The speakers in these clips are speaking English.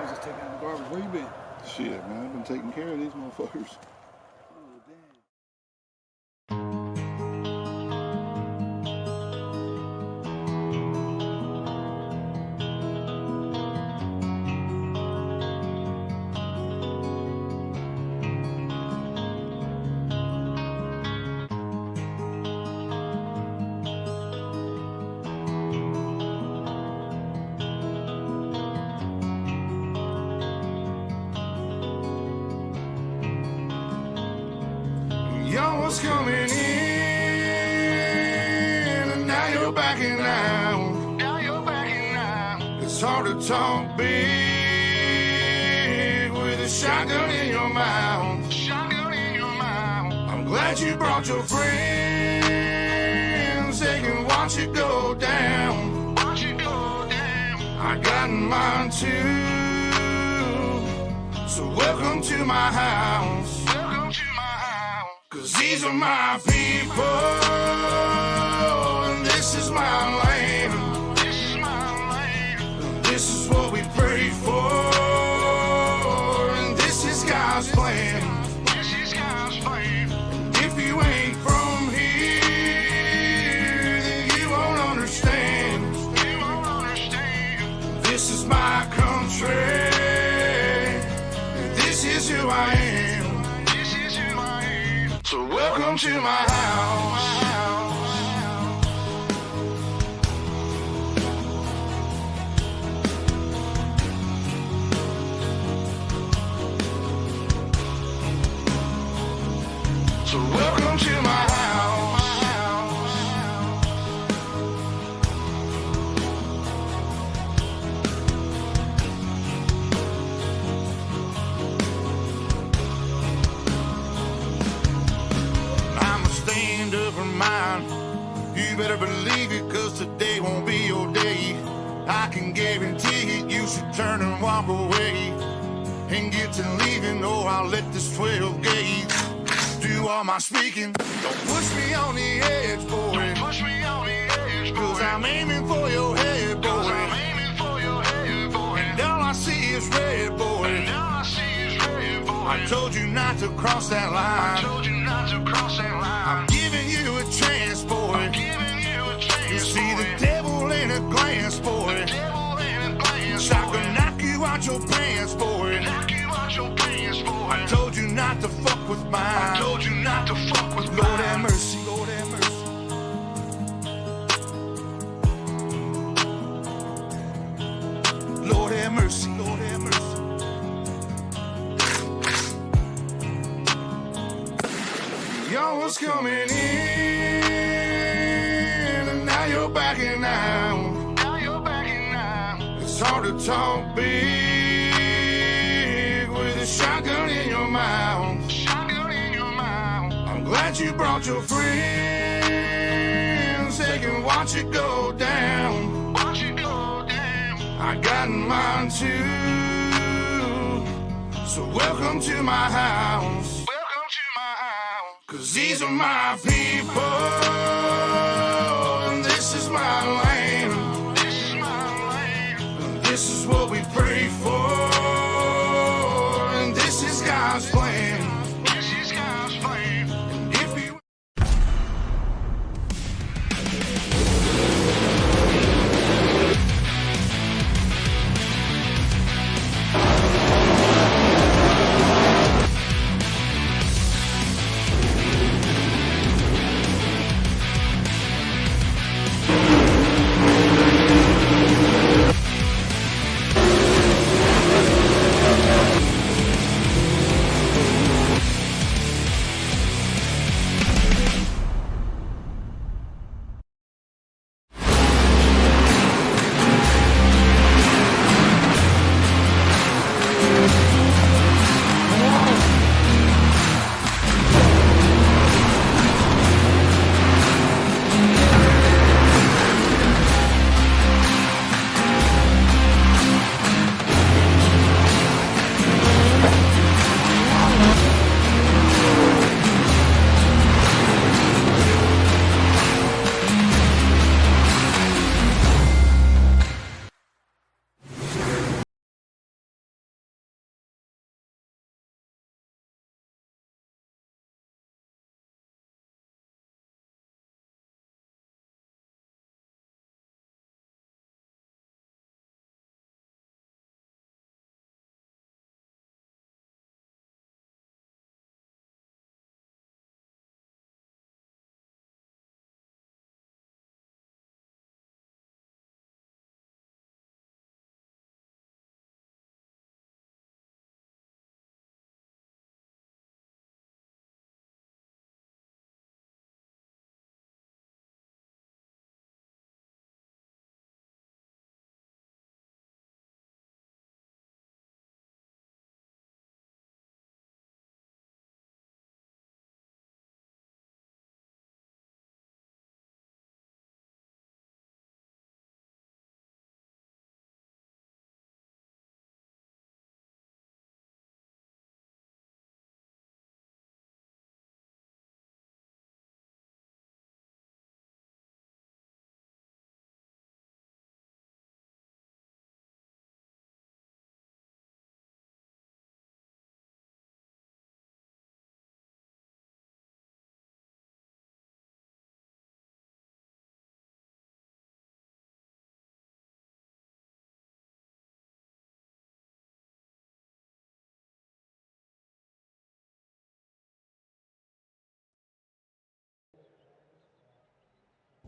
was just taking out the garbage. Where you been? Shit, man, I've been taking care of these motherfuckers. Oh, damn. Y'all was coming in, and now you're backing out. Now you're backing out. It's hard to talk big with a shotgun in your mouth. Shotgun in your mouth. I'm glad you brought your friends. They can watch it go down. Watch it go down. I got mine too. So welcome to my house. Welcome to my house. 'Cause these are my people, and this is my land. This is my land. And this is what we pray for, and this is God's plan. This is God's plan. And if you ain't from here, then you won't understand. You won't understand. This is my country, and this is who I am. So welcome to my house. So welcome to my house. Mine. You better believe it, 'cause today won't be your day. I can guarantee it, you should turn and walk away and get to leaving, or I'll let this 12 gauge do all my speaking. Don't push me on the edge, boy. Don't push me on the edge, boy. 'Cause I'm aiming for your head, boy. 'Cause I'm aiming for your head, boy. And all I see is red, boy. And all I see is red, boy. I told you not to cross that line. I told you not to cross that line. I'm giving you a chance, boy. I'm giving you a chance, you see boy. The devil in a glance, boy. The devil in a glance, I can knock you out your pants, boy. Knock you out your pants, boy. I told you not to fuck with mine. I told you not to fuck with mine. Lord have mercy, Lord have mercy. Lord have mercy, Lord have mercy. Y'all was coming in, and now you're backing out. Now you're backing out. It's hard to talk big with a shotgun in your mouth. Shotgun in your mouth. I'm glad you brought your friends. They can watch it go down. Watch it go down. I got mine too. So welcome to my house. 'Cause these are my people, and this is my land. This is my land. And this is what we pray for, and this is God's plan. This is God's plan. And if you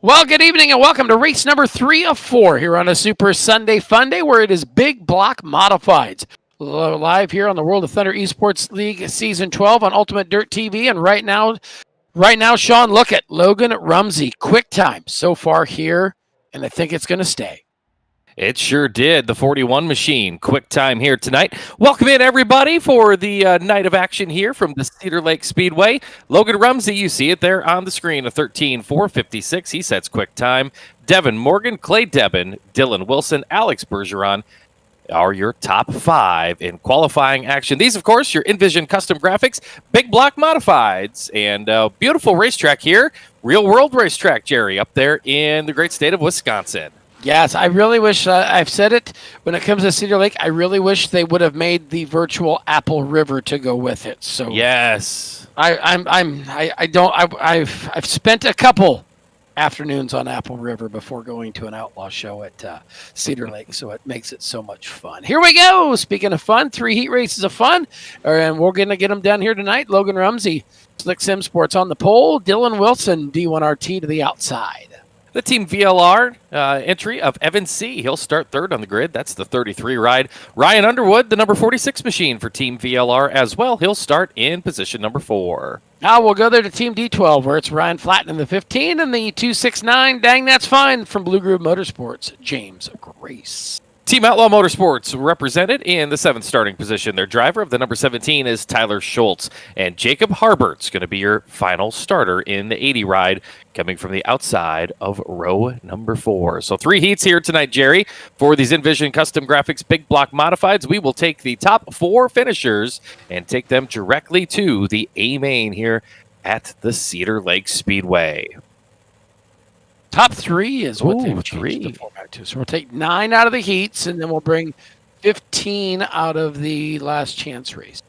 Well, good evening and welcome to race number 3 of 4 here on a Super Sunday Fun Day where it is Big Block Modifieds. Live here on the World of Thunder Esports League Season 12 on UltimateDirtTV. And right now, Sean, look at Logan Rumsey. Quick time so far here, and I think it's going to stay. It sure did. The 41 machine. Quick time here tonight. Welcome in, everybody, for the night of action here from the Cedar Lake Speedway. Logan Rumsey, you see it there on the screen, a 13.456. He sets quick time. Devin Morgan, Clay Debin, Dylan Wilson, Alex Bergeron are your top 5 in qualifying action. These, of course, your Nvizion custom graphics, Big Block Modifieds, and beautiful racetrack here. Real world racetrack, Jerry, up there in the great state of Wisconsin. Yes, I really wish, I've said it, when it comes to Cedar Lake, I really wish they would have made the virtual Apple River to go with it. So yes, I've spent a couple afternoons on Apple River before going to an outlaw show at Cedar Lake, so it makes it so much fun. Here we go. Speaking of fun, 3 heat races of fun, and we're going to get them done here tonight. Logan Rumsey, Slick Sim Sports on the pole. Dylan Wilson, D1RT to the outside. the Team VLR entry of Evan C. He'll start third on the grid. That's the 33 ride. Ryan Underwood, the number 46 machine for Team VLR as well. He'll start in position number 4. Now we'll go there to Team D12, where it's Ryan Flatten in the 15 and the 269. Dang, that's fine, from Blue Groove Motorsports, James Grace. Team Outlaw Motorsports represented in the 7th starting position. Their driver of the number 17 is Tyler Schultz. And Jacob Harbert's going to be your final starter in the 80 ride, coming from the outside of row number 4. So 3 heats here tonight, Jerry. For these Nvizion Custom Graphics Big Block Modifieds, we will take the top 4 finishers and take them directly to the A-Main here at the Cedar Lake Speedway. Top 3 is what they've changed 3. the format to. So we'll take 9 out of the heats, and then we'll bring 15 out of the last chance race.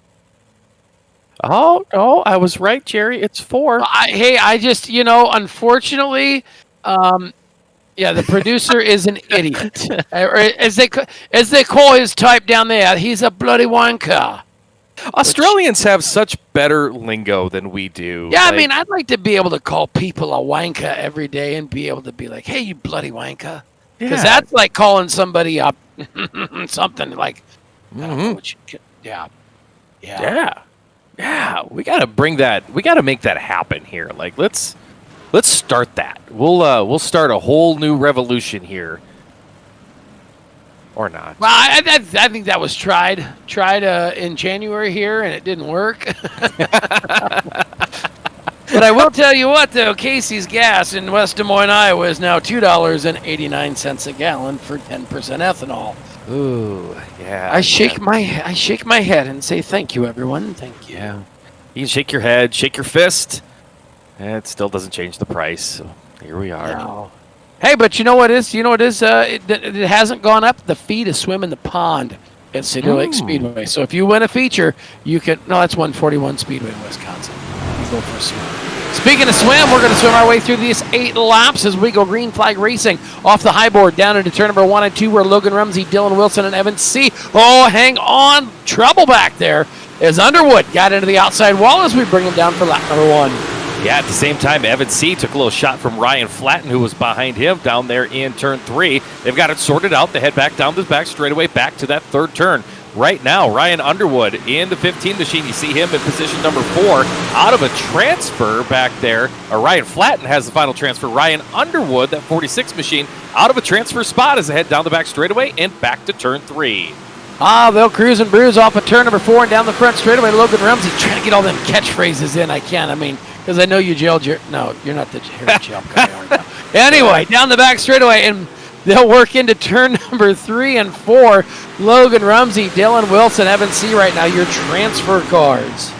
Oh, I was right, Jerry. It's 4. I just, unfortunately, the producer is an idiot. Or as they call his type down there, he's a bloody wanker. Australians have such better lingo than we do. Yeah, I mean, I'd like to be able to call people a wanker every day and be able to be like, hey, you bloody wanker. Because that's like calling somebody up something like, I don't know what you can, Yeah, we got to bring that. We got to make that happen here. Like, let's start that. We'll start a whole new revolution here. Or not. Well, I think that was tried in January here, and it didn't work. But I will tell you what, though, Casey's gas in West Des Moines, Iowa is now $2.89 a gallon for 10% ethanol. Ooh, yeah. I shake my head and say thank you, everyone. Thank you. Yeah. You can shake your head, shake your fist, and it still doesn't change the price. So here we are. No. Hey, but you know what is? It hasn't gone up. The fee to swim in the pond at Cedar Lake Speedway. So if you win a feature, you can. No, that's 141 Speedway in Wisconsin. Go for a swim. Speaking of swim, we're going to swim our way through these 8 laps as we go green flag racing off the high board down into turn number 1 and 2, where Logan Rumsey, Dylan Wilson, and Evan C. Oh, hang on, trouble back there as Underwood got into the outside wall as we bring him down for lap number 1. Yeah, at the same time, Evan C. took a little shot from Ryan Flatten, who was behind him down there in turn 3. They've got it sorted out. They head back down the back straightaway, back to that 3rd turn. Right now, Ryan Underwood in the 15 machine. You see him in position number 4 out of a transfer back there. Ryan Flatten has the final transfer. Ryan Underwood, that 46 machine, out of a transfer spot as they head down the back straightaway and back to turn 3. They'll cruise and bruise off of turn number 4 and down the front straightaway. Logan Rumsey trying to get all them catchphrases in. I can't. I mean, because I know you jailed your... No, you're not the jail guy, are you? Anyway, down the back straightaway, and they'll work into turn number 3 and 4. Logan Rumsey, Dylan Wilson, Evan C. right now, your transfer cards.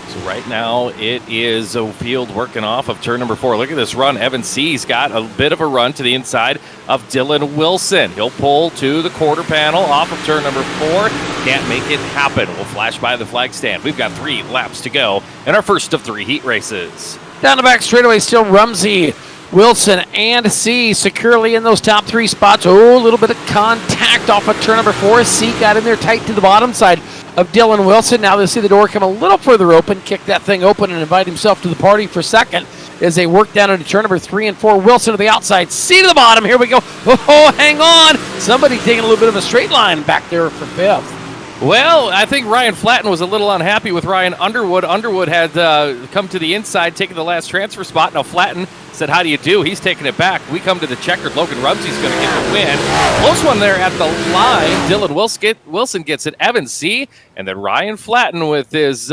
So right now, it is O'Field working off of turn number 4. Look at this run. Evan C.'s got a bit of a run to the inside of Dylan Wilson. He'll pull to the quarter panel off of turn number 4. Can't make it happen. We'll flash by the flag stand. We've got 3 laps to go in our first of 3 heat races. Down the back straightaway, still Rumsey, Wilson, and C securely in those top 3 spots. Oh, a little bit of contact off of turn number 4. C got in there tight to the bottom side of Dylan Wilson. Now they'll see the door come a little further open, kick that thing open, and invite himself to the party for second. as they work down into turn number 3 and 4. Wilson to the outside, C to the bottom. Here we go. Oh, hang on. Somebody taking a little bit of a straight line back there for 5th. Well, I think Ryan Flatten was a little unhappy with Ryan Underwood. Underwood had come to the inside, taking the last transfer spot. Now Flatten said, how do you do? He's taking it back. We come to the checkered. Logan Rumsey's going to get the win. Close one there at the line. Dylan Wilson gets it. Evans C. And then Ryan Flatten with his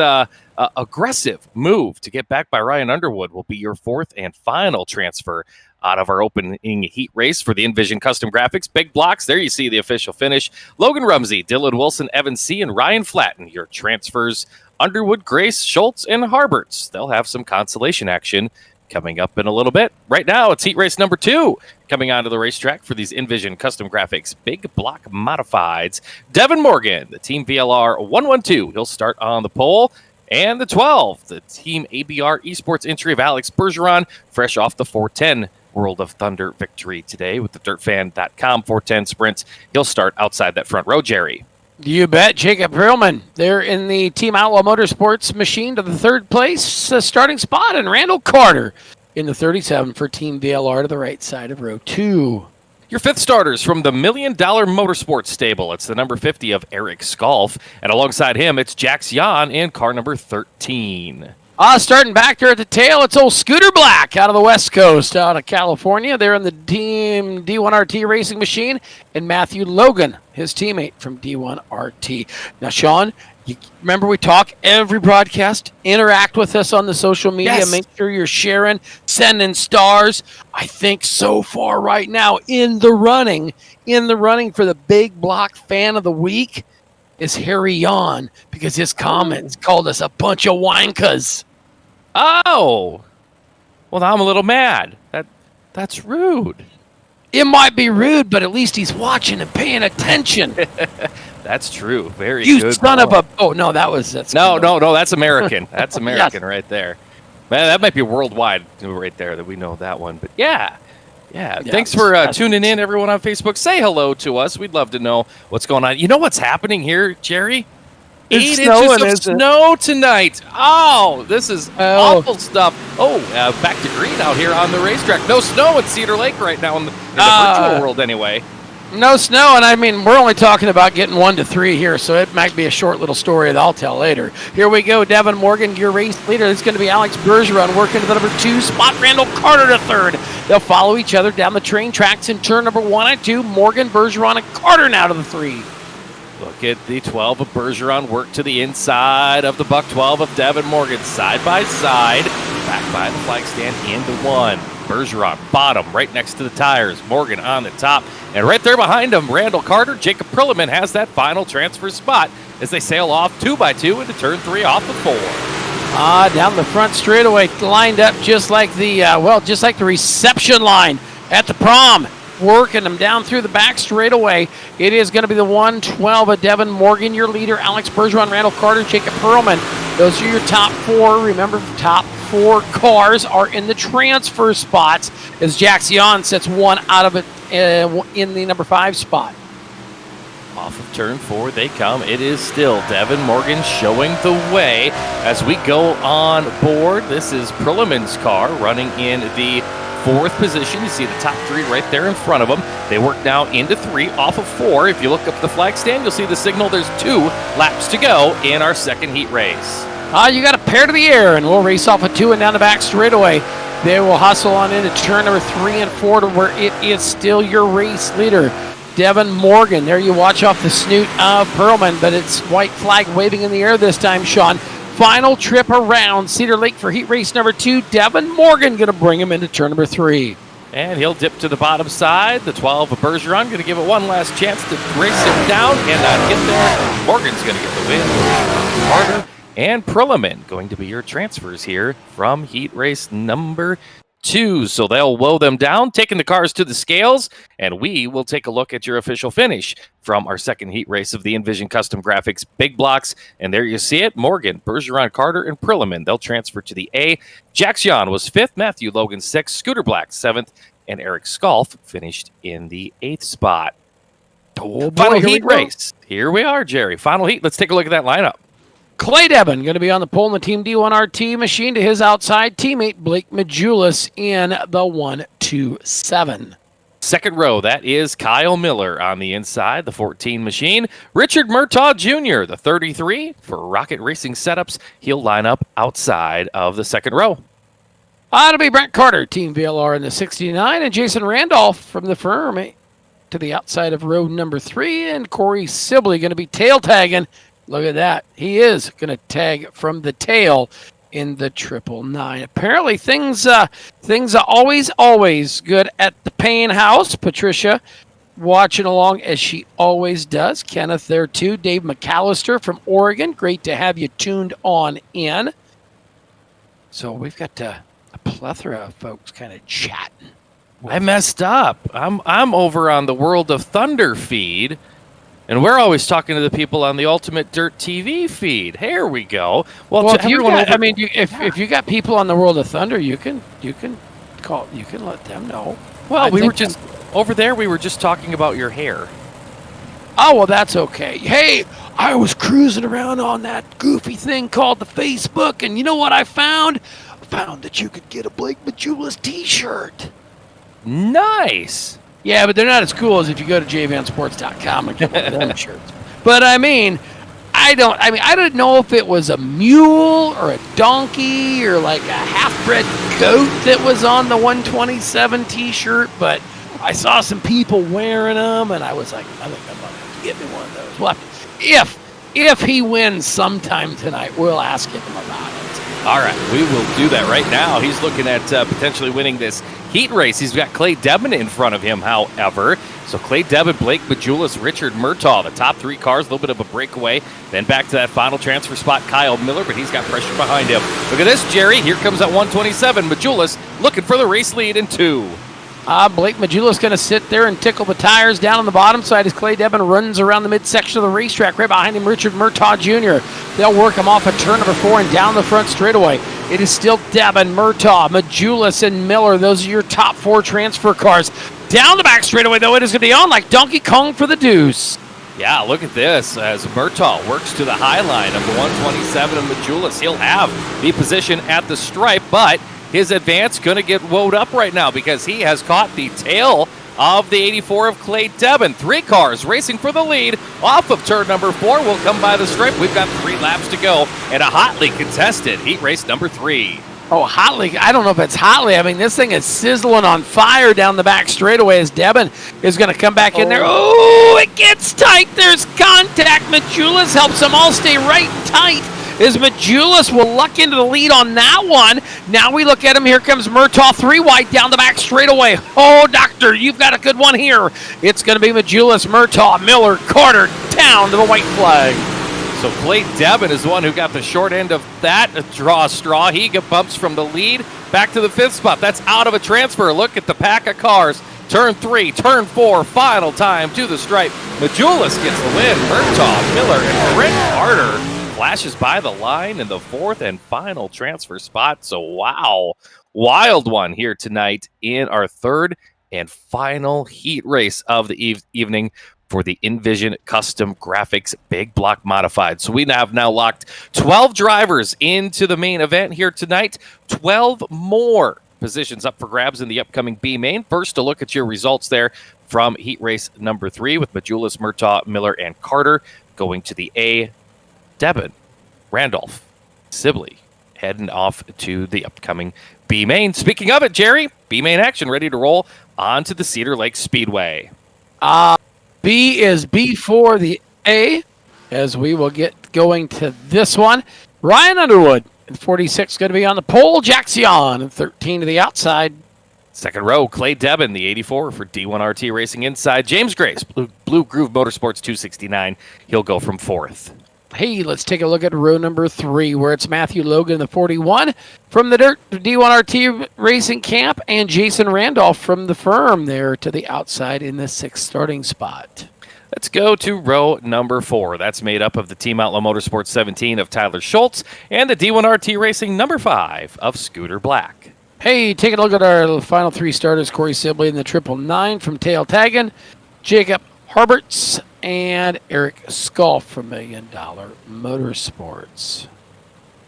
aggressive move to get back by Ryan Underwood will be your 4th and final transfer out of our opening heat race for the Nvizion Custom Graphics. Big blocks. There you see the official finish. Logan Rumsey, Dylan Wilson, Evan C., and Ryan Flatten, your transfers. Underwood, Grace, Schultz, and Harberts. They'll have some consolation action coming up in a little bit. Right now, it's heat race number 2 coming onto the racetrack for these Nvizion Custom Graphics Big Block Modifieds. Devin Morgan, the Team VLR 112. He'll start on the pole. And the 12, the Team ABR Esports entry of Alex Bergeron, fresh off the 410 World of Thunder victory today with the dirtfan.com 410 sprints. He'll start outside that front row, Jerry. You bet. Jacob Perlman, they're in the Team Outlaw Motorsports machine to the 3rd place starting spot, and Randall Carter in the 37 for Team VLR to the right side of row 2. Your 5th starters from the $1 Million Motorsports stable. It's the number 50 of Eric Skalf, and alongside him, it's Jax Jan in car number 13. Starting back there at the tail, it's old Scooter Black out of the West Coast, out of California. They're in the Team D1RT racing machine, and Matthew Logan, his teammate from D1RT. Now, Sean, you remember we talk every broadcast. Interact with us on the social media. Yes. Make sure you're sharing, sending stars. I think so far right now in the running for the Big Block Fan of the Week is Harry Yon, because his comments called us a bunch of wankas. Oh, well, now I'm a little mad. That's rude. It might be rude, but at least he's watching and paying attention. That's true. Very You good. son of a... Oh, no, that's... No, that's American. That's American right there. Man, that might be worldwide right there that we know that one. But yeah. Thanks for tuning in, everyone on Facebook. Say hello to us. We'd love to know what's going on. You know what's happening here, Jerry? It's 8 snowing, inches of snow tonight. Oh, this is awful stuff. Oh, back to green out here on the racetrack. No snow at Cedar Lake right now in the virtual world anyway. No snow, and I mean, we're only talking about getting 1 to 3 here, so it might be a short little story that I'll tell later. Here we go, Devin Morgan, your race leader. It's going to be Alex Bergeron working to the number 2 spot, Randall Carter to 3rd. They'll follow each other down the train tracks in turn number 1 and 2. Morgan, Bergeron, and Carter now to the 3. Look at the 12 of Bergeron work to the inside of the buck 12 of Devin Morgan, side by side, back by the flag stand into 1. Bergeron bottom, right next to the tires. Morgan on the top, and right there behind him, Randall Carter. Jacob Perlman has that final transfer spot as they sail off 2x2 into turn 3 off the 4. Down the front straightaway, lined up just like the reception line at the prom. Working them down through the back straightaway. It is going to be the 112 of Devin Morgan, your leader, Alex Bergeron, Randall Carter, Jacob Perlman. Those are your top 4. Remember, top 4 cars are in the transfer spots as Jax Jan sets 1 out of it in the number 5 spot. Off of turn 4 they come. It is still Devin Morgan showing the way as we go on board. This is Perlman's car running in the 4th position. You see the top 3 right there in front of them. They work now into 3 off of 4. If you look up the flag stand, you'll see the signal. There's 2 laps to go in our second heat race. You got a pair to the air, and we'll race off of 2 and down the back straightaway. They will hustle on into turn number 3 and 4 to where it is still your race leader, Devin Morgan. There you watch off the snoot of Perlman, but it's white flag waving in the air this time, Sean. Final trip around Cedar Lake for heat race number 2. Devin Morgan going to bring him into turn number 3. And he'll dip to the bottom side. The 12 of Bergeron going to give it one last chance to race him down and not get there. Morgan's going to get the win. Carter and Perlman going to be your transfers here from heat race number 2. So they'll woe them down, taking the cars to the scales, and we will take a look at your official finish from our second heat race of the Nvizion Custom Graphics Big Blocks. And there you see it, Morgan, Bergeron, Carter, and Perlman. They'll transfer to the A. Jax Jan was 5th, Matthew Logan 6th, Scooter Black 7th, and Eric Skalf finished in the 8th spot. Oh, boy, Final heat race. Here we are, Jerry. Final heat. Let's take a look at that lineup. Clay Devin going to be on the pole in the Team D1RT machine to his outside teammate Blake Majulis in the 127. Second row, that is Kyle Miller on the inside, the 14 machine. Richard Murtaugh Jr., the 33 for Rocket Racing Setups. He'll line up outside of the second row. It'll be Brent Carter, Team VLR in the 69, and Jason Randolph from the firm to the outside of row number 3, and Corey Sibley going to be tail tagging. Look at that. He is going to tag from the tail in the 999. Apparently things are always good at the Payne house. Patricia watching along as she always does. Kenneth there too. Dave McAllister from Oregon. Great to have you tuned on in. So we've got a plethora of folks kind of chatting. I messed up. I'm over on the World of Thunder feed, and we're always talking to the people on the Ultimate Dirt TV feed. Here we go. Well, if you got, if you got people on the World of Thunder, you can let them know. Well, we were just over there. We were just talking about your hair. Oh, well, that's okay. Hey, I was cruising around on that goofy thing called the Facebook, and you know what I found? I found that you could get a Blake Majulis t-shirt. Nice. Yeah, but they're not as cool as if you go to jvansports.com and get one of them shirts. But I didn't know if it was a mule or a donkey or like a half-bred goat that was on the 127 t-shirt, but I saw some people wearing them, and I was like, I think I'm going to have to get me one of those. Well, if he wins sometime tonight, we'll ask him about it. All right, we will do that right now. He's looking at potentially winning this heat race. He's got Clay Devin in front of him, however. So Clay Devin, Blake Majulis, Richard Murtaugh, the top 3 cars, a little bit of a breakaway. Then back to that final transfer spot, Kyle Miller, but he's got pressure behind him. Look at this, Jerry. Here comes that 127. Majulis looking for the race lead in 2. Blake Majulis going to sit there and tickle the tires down on the bottom side as Clay Devin runs around the midsection of the racetrack. Right behind him, Richard Murtaugh Jr. They'll work him off at turn number 4 and down the front straightaway. It is still Devin, Murtaugh, Majulis, and Miller. Those are your top 4 transfer cars. Down the back straightaway, though, it is going to be on like Donkey Kong for the deuce. Yeah, look at this as Murtaugh works to the high line of the 127 of Majulis. He'll have the position at the stripe, but his advance going to get woed up right now because he has caught the tail of the 84 of Clay Devin. 3 cars racing for the lead off of turn number 4. Will come by the stripe. We've got 3 laps to go and a hotly contested heat race number 3. Oh, hotly. I don't know if it's hotly. I mean, this thing is sizzling on fire down the back straightaway as Devin is going to come back in there. Oh, it gets tight. There's contact. Majulis helps them all stay right tight. As Majulis will luck into the lead on that one. Now we look at him. Here comes Murtaugh, 3 wide down the back straightaway. Oh, Doctor, you've got a good one here. It's going to be Majulis, Murtaugh, Miller, Carter, down to the white flag. So Clay Devin is the one who got the short end of that draw straw. He bumps from the lead back to the 5th spot. That's out of a transfer. Look at the pack of cars. Turn 3, turn 4, final time to the stripe. Majulis gets the win. Murtaugh, Miller, and Brent Carter flashes by the line in the 4th and final transfer spot. So, wow, wild one here tonight in our 3rd and final heat race of the evening for the Nvizion Custom Graphics Big Block Modified. So we have now locked 12 drivers into the main event here tonight. 12 more positions up for grabs in the upcoming B main. First, a look at your results there from heat race number 3 with Majulis, Murtaugh, Miller, and Carter going to the A. Devin, Randolph, Sibley heading off to the upcoming B main. Speaking of it, Jerry, B main action ready to roll onto the Cedar Lake Speedway. B is before the A, as we will get going to this one. Ryan Underwood, in 46, going to be on the pole. Jackson, in 13 to the outside. Second row, Clay Devin, the 84 for D1RT Racing inside. James Grace, Blue Groove Motorsports 269. He'll go from 4th. Hey, let's take a look at row number 3, where it's Matthew Logan, the 41, from the Dirt D1RT Racing Camp, and Jason Randolph from the firm there to the outside in the 6th starting spot. Let's go to row number 4. That's made up of the Team Outlaw Motorsports 17 of Tyler Schultz and the D1RT Racing number 5 of Scooter Black. Hey, taking a look at our final 3 starters, Corey Sibley in the 999 from Tail Taggin, Jacob Harberts and Eric Skolf from $1 Million Motorsports.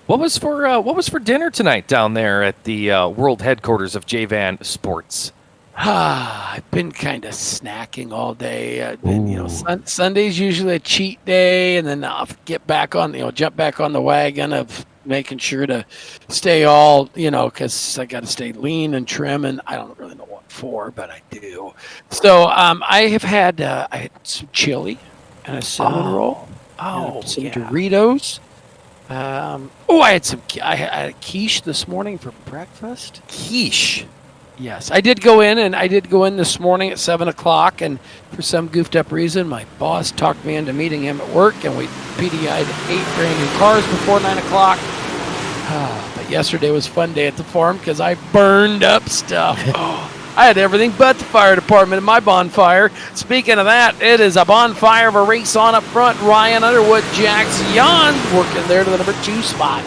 What was for dinner tonight down there at the world headquarters of J-Van Sports? I've been kind of snacking all day. I've been, Sunday's usually a cheat day, and then I'll jump back on the wagon of making sure to stay all, because I got to stay lean and trim, and I don't really know what for, but I do. So I had some chili and a cinnamon roll. Some Doritos. I had a quiche this morning for breakfast. Quiche. Yes, I did go in this morning at 7 o'clock, and for some goofed up reason, my boss talked me into meeting him at work, and we PDI'd 8 brand new cars before 9 o'clock. But yesterday was a fun day at the farm because I burned up stuff. I had everything but the fire department in my bonfire. Speaking of that, it is a bonfire of a race on up front. Ryan Underwood, Jax Jan working there to the number 2 spot.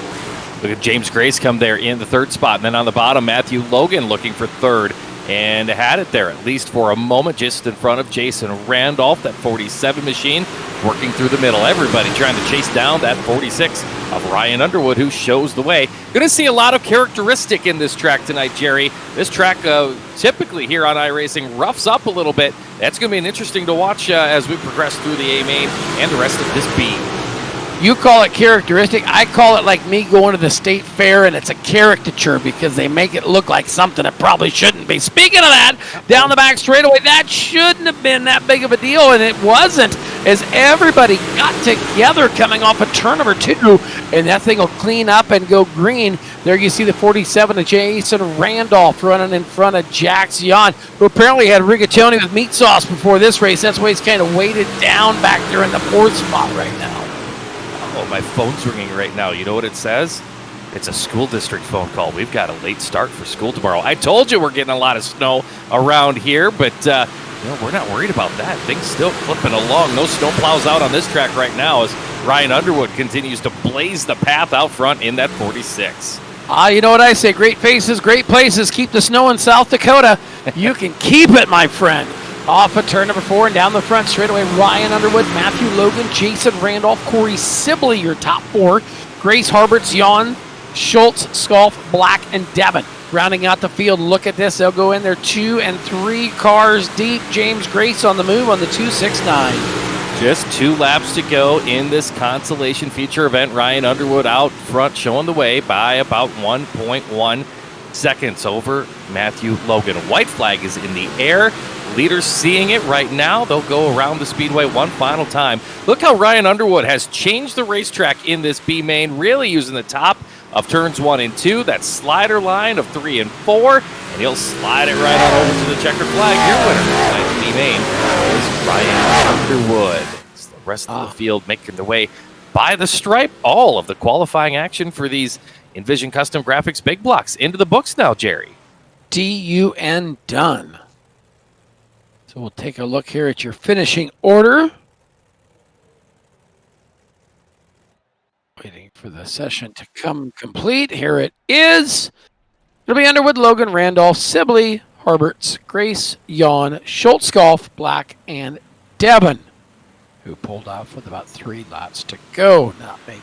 Look at James Grace come there in the 3rd spot. And then on the bottom, Matthew Logan looking for 3rd. And had it there, at least for a moment, just in front of Jason Randolph, that 47 machine, working through the middle. Everybody trying to chase down that 46 of Ryan Underwood, who shows the way. Going to see a lot of characteristic in this track tonight, Jerry. This track, typically here on iRacing, roughs up a little bit. That's going to be interesting to watch as we progress through the A main and the rest of this B. You call it characteristic. I call it like me going to the state fair, and it's a caricature because they make it look like something it probably shouldn't be. Speaking of that, down the back straightaway, that shouldn't have been that big of a deal, and it wasn't, as everybody got together coming off of turn number 2, and that thing will clean up and go green. There you see the 47 of Jason Randolph running in front of Jax Jan, who apparently had rigatoni with meat sauce before this race. That's why he's kind of weighted down back there in the 4th spot right now. Oh, my phone's ringing right now. You know what it says? It's a school district phone call. We've got a late start for school tomorrow. I told you we're getting a lot of snow around here, but we're not worried about that. Things still clipping along. No snow plows out on this track right now as Ryan Underwood continues to blaze the path out front in that 46. You know what I say? Great faces, great places. Keep the snow in South Dakota. You can keep it, my friend. Off of turn number 4 and down the front straightaway, Ryan Underwood, Matthew Logan, Jason Randolph, Corey Sibley, your top 4. Grace Harberts, Jan, Schultz, Skolf, Black, and Devin. Rounding out the field, look at this. They'll go in there 2 and 3 cars deep. James Grace on the move on the 269. Just 2 laps to go in this consolation feature event. Ryan Underwood out front, showing the way by about 1.1 seconds over Matthew Logan. White flag is in the air. Leaders seeing it right now. They'll go around the speedway one final time. Look how Ryan Underwood has changed the racetrack in this B main, really using the top of turns 1 and 2, that slider line of 3 and 4, and he'll slide it right on over to the checkered flag. Your winner tonight, B main, is Ryan Underwood. It's the rest of the field making their way by the stripe. All of the qualifying action for these Nvizion Custom Graphics big blocks into the books now, Jerry. DUN done. So we'll take a look here at your finishing order. Waiting for the session to come complete. Here it is. It'll be Underwood, Logan, Randolph, Sibley, Harberts, Grace, Jan, Schultz, Golf, Black, and Devin, who pulled off with about 3 laps to go. Not making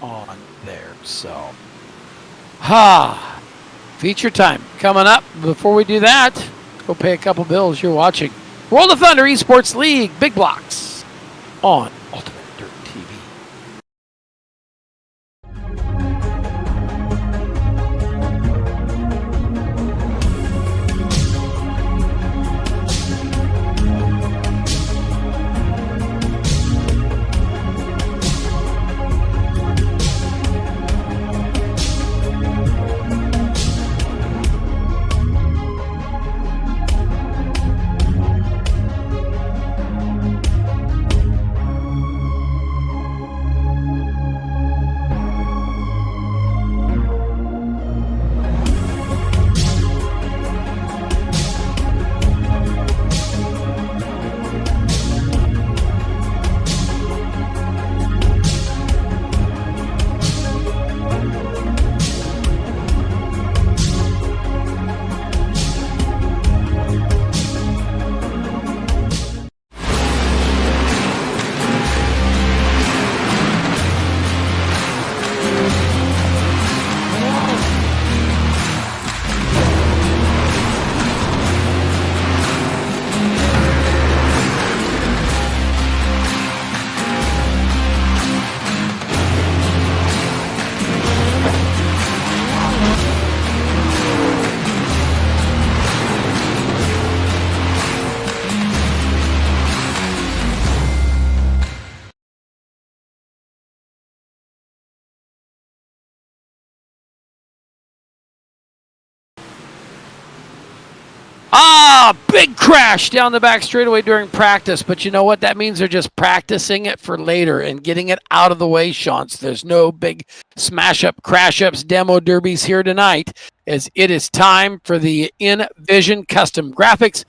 on there. So, feature time coming up. Before we do that, go pay a couple bills. You're watching World of Thunder Esports League Big Blocks on UltimateDirtTV. big crash down the back straightaway during practice, but you know what? That means they're just practicing it for later and getting it out of the way, Sean. So there's no big smash-up, crash-ups, demo derbies here tonight, as it is time for the Nvizion custom graphics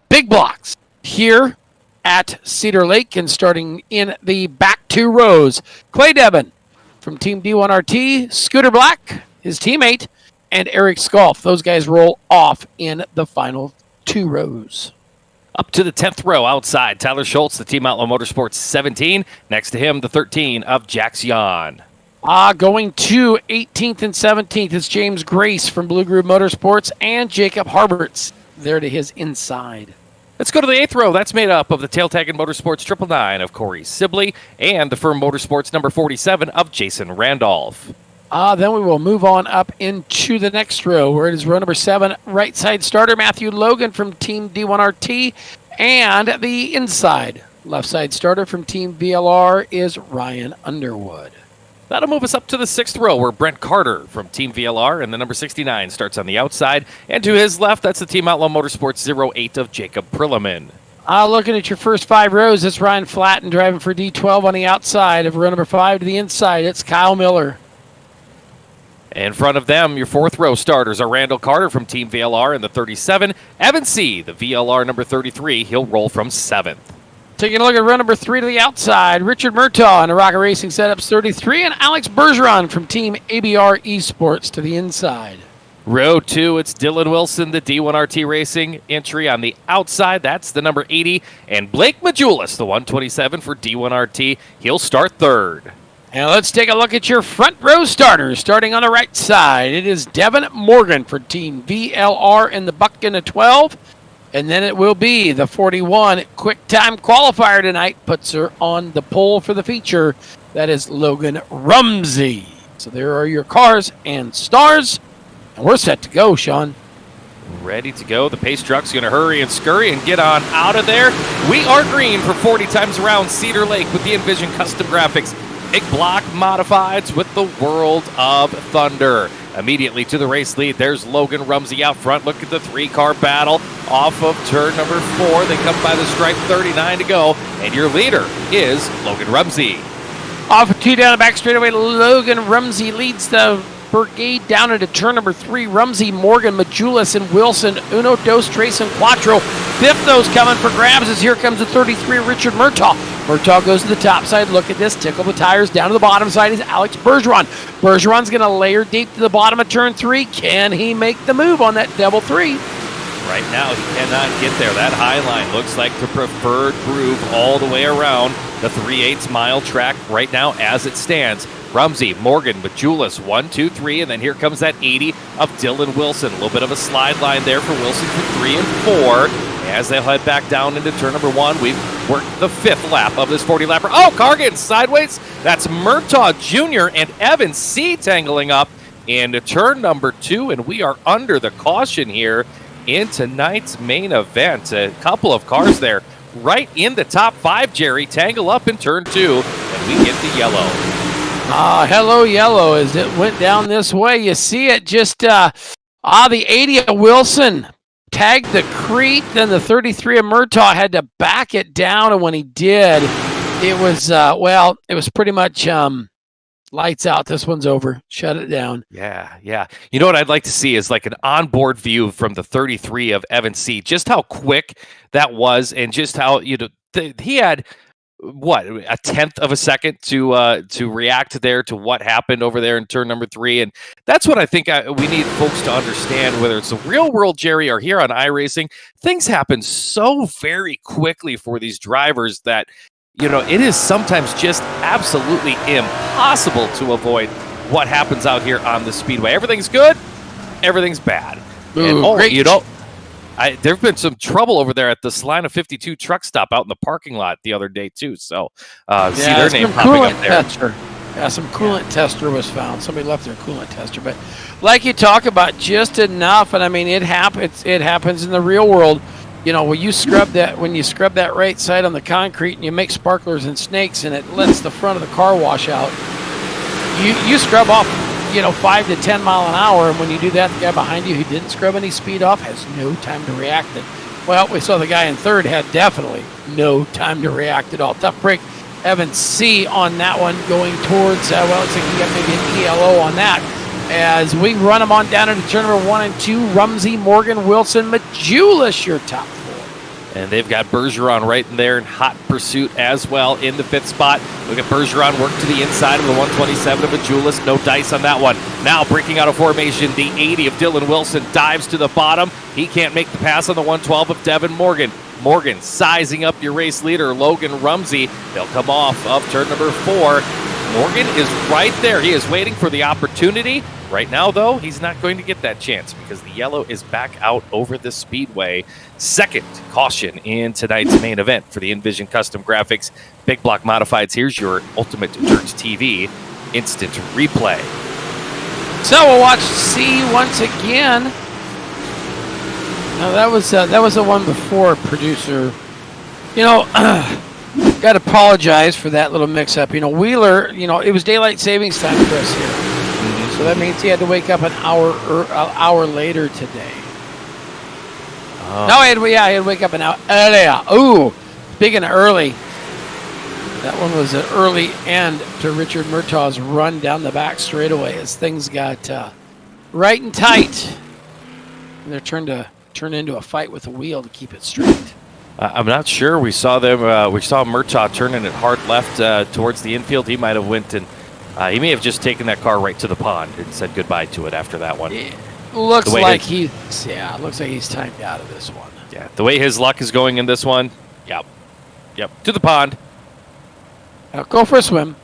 big blocks here at Cedar Lake, and starting in the back 2 rows, Clay Devon from Team D1RT, Scooter Black, his teammate, and Eric Skolf. Those guys roll off in the final 2 rows. Up to the 10th row outside, Tyler Schultz, the Team Outlaw Motorsports 17. Next to him, the 13 of Jax Yon. Going to 18th and 17th is James Grace from Blue Groove Motorsports and Jacob Harberts there to his inside. Let's go to the 8th row. That's made up of the Tail Tag and Motorsports 999 of Corey Sibley and the Firm Motorsports number 47 of Jason Randolph. Then we will move on up into the next row, where it is row number 7, right side starter Matthew Logan from Team D1RT, and the inside left side starter from Team VLR is Ryan Underwood. That'll move us up to the 6th row, where Brent Carter from Team VLR and the number 69 starts on the outside. And to his left, that's the Team Outlaw Motorsports 08 of Jacob Prilliman. Looking at your first 5 rows, it's Ryan Flatten driving for D12 on the outside. Of row number 5 to the inside, it's Kyle Miller. In front of them, your 4th row starters are Randall Carter from Team VLR in the 37. Evan C., the VLR number 33, he'll roll from 7th. Taking a look at row number 3 to the outside, Richard Murtaugh in the Rocket Racing Setups 33, and Alex Bergeron from Team ABR Esports to the inside. Row 2, it's Dylan Wilson, the D1RT Racing entry on the outside. That's the number 80. And Blake Majulis, the 127 for D1RT, he'll start 3rd. And let's take a look at your front row starters. Starting on the right side, it is Devin Morgan for Team VLR in the buck in the 12. And then it will be the 41 quick time qualifier tonight. Puts her on the pole for the feature. That is Logan Rumsey. So there are your cars and stars. And we're set to go, Sean. Ready to go. The pace truck's going to hurry and scurry and get on out of there. We are green for 40 times around Cedar Lake with the Nvizion custom graphics. Big block modifieds with the World of Thunder. Immediately to the race lead, there's Logan Rumsey out front. Look at the 3-car battle off of turn number 4. They come by the stripe, 39 to go, and your leader is Logan Rumsey. Off of 2 down the back straightaway, Logan Rumsey leads the brigade down into turn number 3. Rumsey, Morgan, Majulis, and Wilson. Uno, dos, tres, and cuatro. 5th, those coming for grabs as here comes the 33, Richard Murtaugh. Murtaugh goes to the top side. Look at this. Tickle the tires. Down to the bottom side is Alex Bergeron. Bergeron's going to layer deep to the bottom of turn 3. Can he make the move on that double 3? Right now, he cannot get there. That high line looks like the preferred groove all the way around the 3/8 mile track right now as it stands. Rumsey, Morgan, Majulis, 1, 2, 3, and then here comes that 80 of Dylan Wilson. A little bit of a slide line there for Wilson for 3 and 4. As they'll head back down into turn number 1, we've worked the 5th lap of this 40-lapper. Oh, car getting sideways. That's Murtaugh Jr. and Evan C. tangling up into turn number 2, and we are under the caution here in tonight's main event. A couple of cars there right in the top 5, Jerry, tangle up in turn 2, and we get the yellow. Hello, yellow, as it went down this way. You see it just, the 80 of Wilson tagged the Crete, then the 33 of Murtaugh had to back it down, and when he did, it was, it was pretty much lights out. This one's over. Shut it down. Yeah. You know what I'd like to see is like an onboard view from the 33 of Evan C. Just how quick that was, and just how, he had what, a 1/10 of a second to react there to what happened over there in turn number 3. And that's what I think we need folks to understand, whether it's the real world, Jerry, or here on iRacing. Things happen so very quickly for these drivers that, it is sometimes just absolutely impossible to avoid what happens out here on the speedway. Everything's good, everything's bad. Ooh, great. There have been some trouble over there at the Salina 52 truck stop out in the parking lot the other day, too. So, see their name popping up there. Tester. Yeah, some coolant tester was found. Somebody left their coolant tester. But like you talk about, just enough. And I mean, it happens. It happens in the real world. When you scrub that right side on the concrete and you make sparklers and snakes and it lets the front of the car wash out, you scrub off 5 to 10 mile an hour, and when you do that, the guy behind you who didn't scrub any speed off has no time to react. Well, we saw the guy in third had definitely no time to react at all. Tough break. Evan C. on that one going towards, well, looks like he got maybe an ELO on that. As we run them on down into turn number 1 and 2, Rumsey, Morgan, Wilson, Majulis, your top 4. And they've got Bergeron right in there in hot pursuit as well in the 5th spot. Look at Bergeron work to the inside of the 127 of Majulis. No dice on that one. Now breaking out of formation, the 80 of Dylan Wilson dives to the bottom. He can't make the pass on the 112 of Devin Morgan. Morgan sizing up your race leader, Logan Rumsey. They'll come off of turn number 4. Morgan is right there. He is waiting for the opportunity. Right now, though, he's not going to get that chance because the yellow is back out over the speedway. Second caution in tonight's main event for the Nvizion Custom Graphics Big Block Modifieds. Here's your UltimateDirtTV instant replay. So we'll watch C once again. No, that was the one before, producer. You know, got to apologize for that little mix-up. You know, Wheeler, you know, it was daylight savings time for us here. So that means he had to wake up an hour later today. Oh. No, he had to wake up an hour earlier. Ooh, speaking of early, that one was an early end to Richard Murtaugh's run down the back straightaway as things got right and tight. And they're trying to turn into a fight with the wheel to keep it straight. I'm not sure. We saw them. We saw Murtaugh turning it hard left towards the infield. He might have went and he may have just taken that car right to the pond and said goodbye to it after that one. It looks like he's timed out of this one. Yeah, the way his luck is going in this one. Yep, to the pond. Now go for a swim.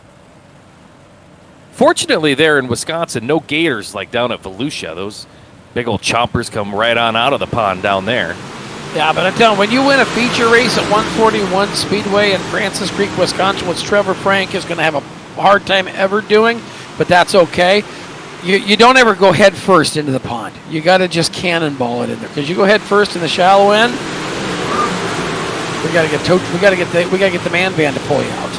Fortunately, there in Wisconsin, no gators like down at Volusia. Those big old chompers come right on out of the pond down there. Yeah, but I'm telling you, when you win a feature race at 141 Speedway in Francis Creek, Wisconsin, which Trevor Frank is going to have a hard time ever doing, but that's okay. You don't ever go head first into the pond. You got to just cannonball it in there because you go head first in the shallow end. We got to get the man van to pull you out.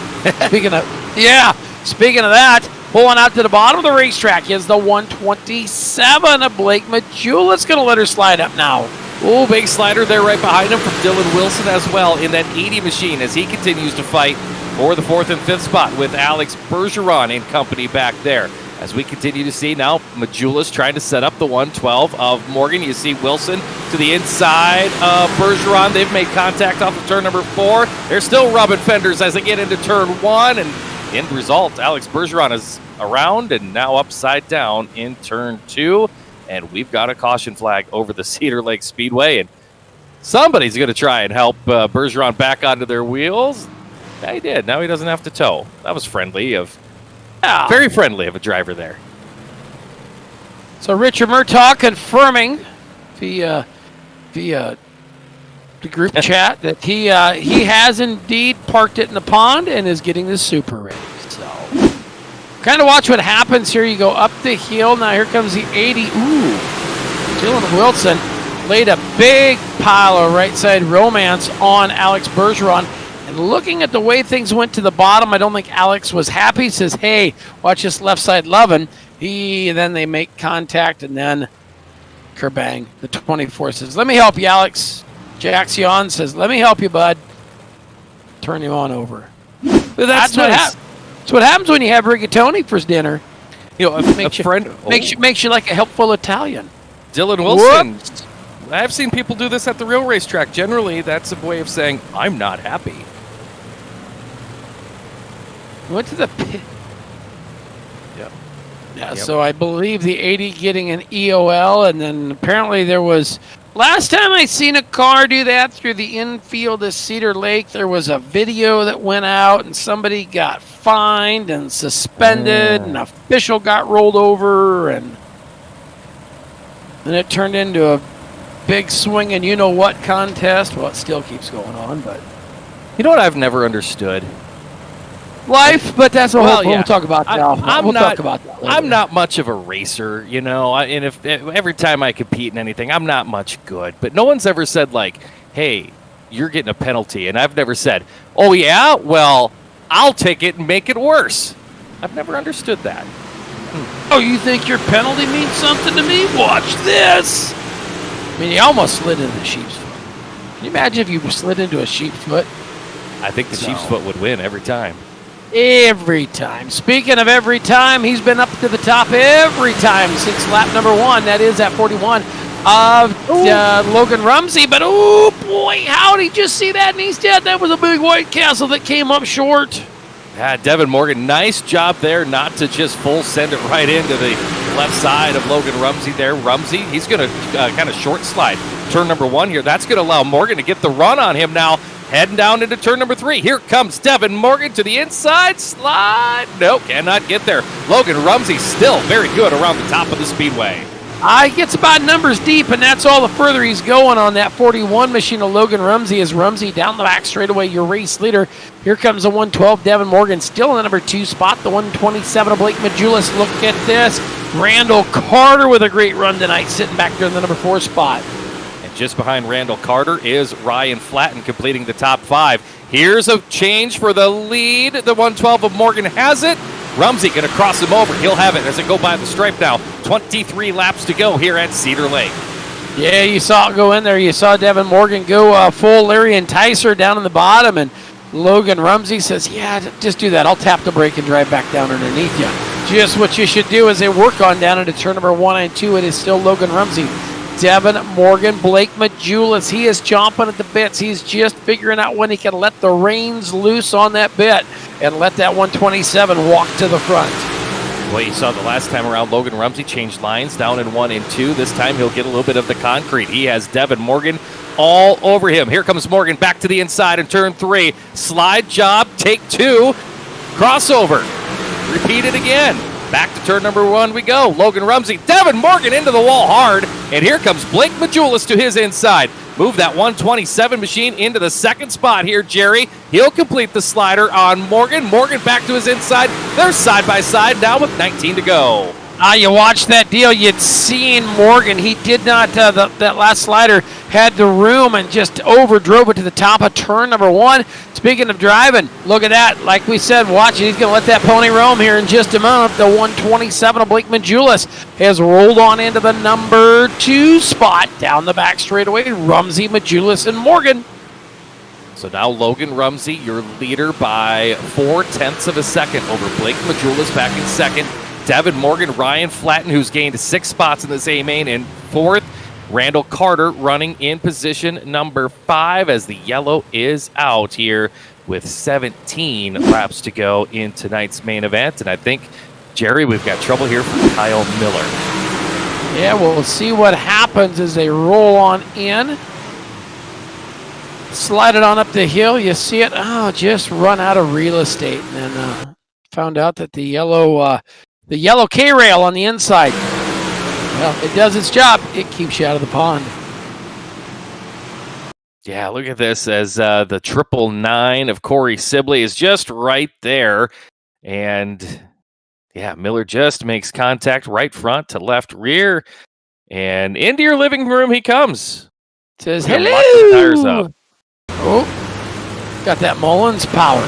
Speaking of that, pulling out to the bottom of the racetrack is the 127 of Blake Majulis. Going to let her slide up now. Oh, big slider there right behind him from Dylan Wilson as well in that 80 machine as he continues to fight for the 4th and 5th spot with Alex Bergeron and company back there. As we continue to see now, Majulis trying to set up the 112 of Morgan. You see Wilson to the inside of Bergeron. They've made contact off of turn number 4. They're still rubbing fenders as they get into turn 1. And end result, Alex Bergeron is around and now upside down in turn 2. And we've got a caution flag over the Cedar Lake Speedway. And somebody's going to try and help Bergeron back onto their wheels. Yeah, he did. Now he doesn't have to tow. That was friendly very friendly of a driver there. So Richard Murtaugh confirming via the group chat that he has indeed parked it in the pond and is getting the super ready. So kind of watch what happens here. You go up the hill. Now here comes the 80. Ooh, Dylan Wilson laid a big pile of right side romance on Alex Bergeron. And looking at the way things went to the bottom, I don't think Alex was happy. He says, hey, watch this left side loving. Then they make contact, and then kerbang. The 24 says, let me help you, Alex. Jackson says, let me help you, bud. Turn him on over. That's nice. That's what happens when you have rigatoni for dinner. You know, makes you like a helpful Italian. Dylan Wilson. Whoops. I've seen people do this at the real racetrack. Generally, that's a way of saying, I'm not happy. Went to the pit. Yeah, so I believe the 80 getting an EOL, and then apparently there was... Last time I seen a car do that through the infield of Cedar Lake, there was a video that went out, and somebody got fined and suspended, and an official got rolled over, and then it turned into a big swing and you-know-what contest. Well, it still keeps going on, but... You know what I've never understood? Life, but that's a whole. We'll talk about that. Talk about that later. I'm not much of a racer, you know. And if every time I compete in anything, I'm not much good. But no one's ever said like, "Hey, you're getting a penalty," and I've never said, "Oh yeah, well, I'll take it and make it worse." I've never understood that. Oh, you think your penalty means something to me? Watch this. I mean, he almost slid into the sheep's foot. Can you imagine if you slid into a sheep foot? I think the sheep's foot would win every time. Every time. Speaking of every time, he's been up to the top every time since lap number 1. That is at 41 of Logan Rumsey. But, oh, boy, how did he just see that? And he's dead. That was a big White Castle that came up short. Yeah, Devin Morgan, nice job there not to just full send it right into the left side of Logan Rumsey there. Rumsey, he's going to kind of short slide turn number 1 here. That's going to allow Morgan to get the run on him now. Heading down into turn number 3. Here comes Devin Morgan to the inside slide. Nope, cannot get there. Logan Rumsey still very good around the top of the speedway. He gets about numbers deep, and that's all the further he's going on that 41 machine of Logan Rumsey. As Rumsey down the back straightaway, your race leader. Here comes the 112, Devin Morgan, still in the number 2 spot. The 127 of Blake Majulis. Look at this. Randall Carter with a great run tonight, sitting back there in the number 4 spot. Just behind Randall Carter is Ryan Flatten completing the top 5. Here's a change for the lead. The 112 of Morgan has it. Rumsey going to cross him over. He'll have it as it go by the stripe now. 23 laps to go here at Cedar Lake. Yeah, you saw it go in there. You saw Devin Morgan go full Larry Enticer down in the bottom, and Logan Rumsey says, yeah, just do that. I'll tap the brake and drive back down underneath you. Just what you should do as they work on down into turn number 1 and 2. It is still Logan Rumsey. Devin Morgan, Blake Majulis, he is chomping at the bits. He's just figuring out when he can let the reins loose on that bit and let that 127 walk to the front. Well, you saw the last time around, Logan Rumsey changed lines down in 1 and 2. This time he'll get a little bit of the concrete. He has Devin Morgan all over him. Here comes Morgan back to the inside in turn 3. Slide job, take 2, crossover. Repeat it again. Back to turn number 1 we go. Logan Rumsey, Devin Morgan into the wall hard. And here comes Blake Majulis to his inside. Move that 127 machine into the 2nd spot here, Jerry. He'll complete the slider on Morgan. Morgan back to his inside. They're side by side now with 19 to go. You watched that deal. You'd seen Morgan. He did not, that last slider had the room and just overdrove it to the top of turn number 1. Speaking of driving, look at that. Like we said, watch it. He's going to let that pony roam here in just a moment. The 127 of Blake Majulis has rolled on into the number 2 spot down the back straightaway. Rumsey, Majulis, and Morgan. So now Logan Rumsey, your leader by 0.4 of a second over Blake Majulis back in 2nd. Devin Morgan, Ryan Flatten, who's gained 6 spots in this A-main, in 4th. Randall Carter running in position number 5 as the yellow is out here with 17 laps to go in tonight's main event. And I think, Jerry, we've got trouble here for Kyle Miller. Yeah, we'll see what happens as they roll on in. Slide it on up the hill. You see it. Oh, just run out of real estate. And then found out that the yellow K-rail on the inside, well, it does its job. It keeps you out of the pond. Yeah, look at this as the 999 of Corey Sibley is just right there. And yeah, Miller just makes contact right front to left rear. And into your living room he comes. Says, Lock the hello. tires up. Oh, got that Mullins power.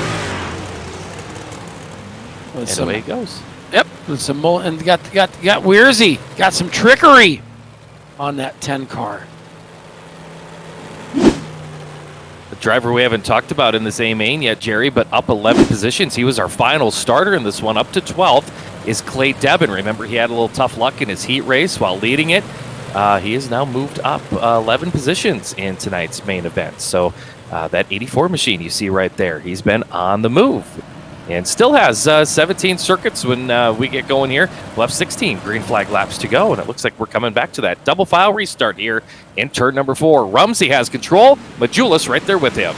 And away it goes. Yep, with some and got Weirzy, got some trickery on that 10 car. The driver we haven't talked about in this A-main yet, Jerry, but up 11 positions. He was our final starter in this one. Up to 12th is Clay Devin. Remember, he had a little tough luck in his heat race while leading it. He has now moved up 11 positions in tonight's main event. So that 84 machine you see right there, he's been on the move. And still has 17 circuits when we get going here. We'll have 16 green flag laps to go, and it looks like we're coming back to that double file restart here in turn number 4. Rumsey has control. Majulis right there with him.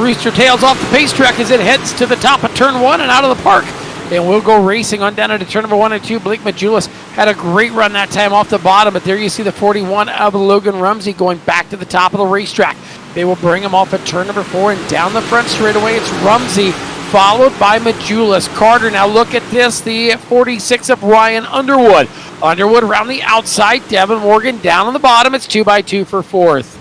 Rooster tails off the pace track as it heads to the top of turn 1 and out of the park. And we'll go racing on down into turn number 1 and 2. Blake Majulis had a great run that time off the bottom, but there you see the 41 of Logan Rumsey going back to the top of the racetrack. They will bring him off at turn number 4 and down the front straightaway. It's Rumsey, followed by Majulis. Carter, now look at this, the 46 of Ryan Underwood. Underwood around the outside, Devin Morgan down on the bottom. It's 2x2 for 4th.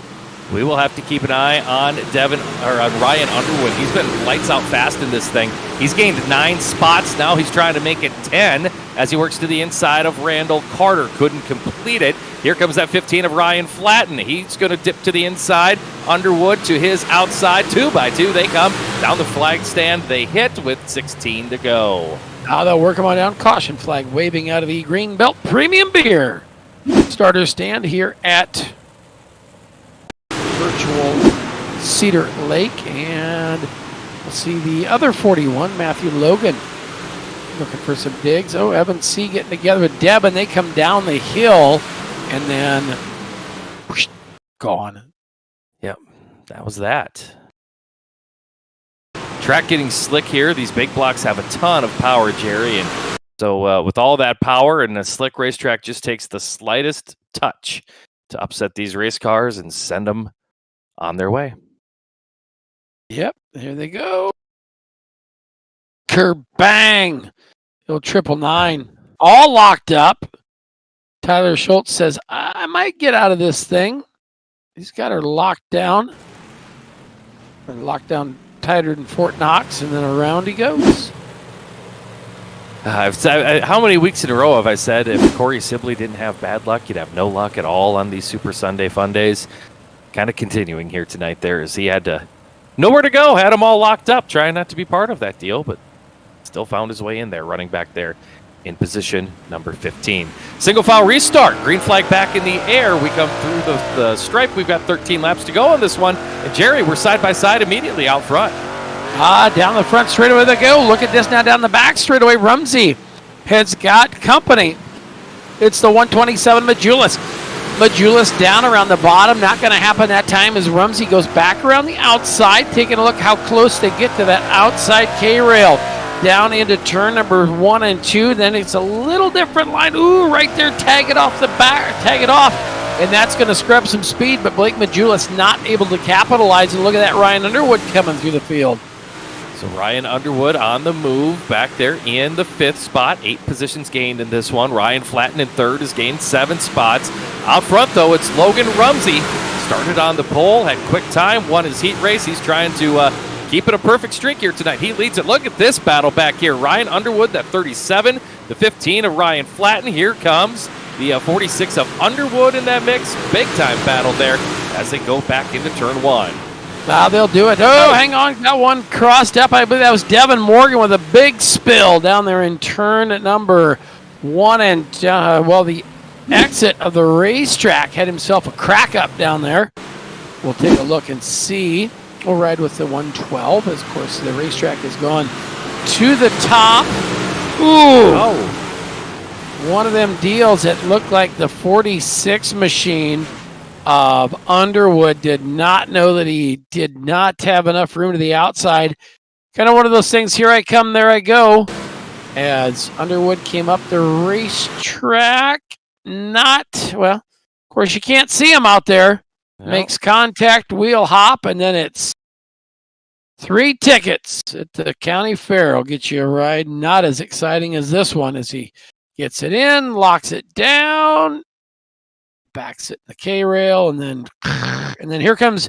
We will have to keep an eye on Ryan Underwood. He's been lights out fast in this thing. He's gained 9 spots. Now he's trying to make it 10 as he works to the inside of Randall Carter. Couldn't complete it. Here comes that 15 of Ryan Flatten. He's going to dip to the inside. Underwood to his outside. 2 by 2. They come down the flag stand. They hit with 16 to go. Now they'll work them on down. Caution flag waving out of the green belt. Premium beer. Starter stand here at virtual Cedar Lake. And we'll see the other 41, Matthew Logan, looking for some digs. Oh, Evan C. getting together with Deb, and they come down the hill. And then, whoosh, gone. Yep, that was that. Track getting slick here. These big blocks have a ton of power, Jerry. And so with all that power, and a slick racetrack just takes the slightest touch to upset these race cars and send them on their way. Yep, here they go. Kerbang! Little 999. All locked up. Tyler Schultz says, I might get out of this thing. He's got her locked down. Or locked down tighter than Fort Knox, and then around he goes. How many weeks in a row have I said if Corey Sibley didn't have bad luck, you'd have no luck at all on these Super Sunday Fun Days? Kind of continuing here tonight there as he had to nowhere to go, had them all locked up, trying not to be part of that deal, but still found his way in there, running back there in position number 15. Single file restart. Green flag back in the air. We come through the stripe. We've got 13 laps to go on this one. And Jerry, we're side by side immediately out front. Down the front straightaway they go. Look at this now down the back straightaway. Rumsey has got company. It's the 127 Majulis. Majulis down around the bottom. Not going to happen that time as Rumsey goes back around the outside. Taking a look how close they get to that outside K-rail. Down into turn number 1 and 2. Then it's a little different line. Ooh, right there. Tag it off the back. Tag it off. And that's going to scrub some speed. But Blake Majulis not able to capitalize. And look at that Ryan Underwood coming through the field. So Ryan Underwood on the move back there in the 5th spot. 8 positions gained in this one. Ryan Flatten in 3rd has gained 7 spots. Out front, though, it's Logan Rumsey. Started on the pole, had quick time, won his heat race. He's trying to keep it a perfect streak here tonight. He leads it. Look at this battle back here. Ryan Underwood, that 37. The 15 of Ryan Flatten. Here comes the 46 of Underwood in that mix. Big time battle there as they go back into turn 1. Now they'll do it. Oh, hang on. Got one crossed up. I believe that was Devin Morgan with a big spill down there in turn number 1. And, the exit of the racetrack had himself a crack up down there. We'll take a look and see. We'll ride with the 112. As, of course, the racetrack has gone to the top. Ooh. Oh. One of them deals that looked like the 46 machine of Underwood did not know that he did not have enough room to the outside. Kind of one of those things, here I come, there I go. As Underwood came up the racetrack, of course you can't see him out there. Yep. Makes contact, wheel hop, and then it's 3 tickets at the county fair. Will get you a ride. Not as exciting as this one as he gets it in, locks it down, backs it in the K-rail, and then here comes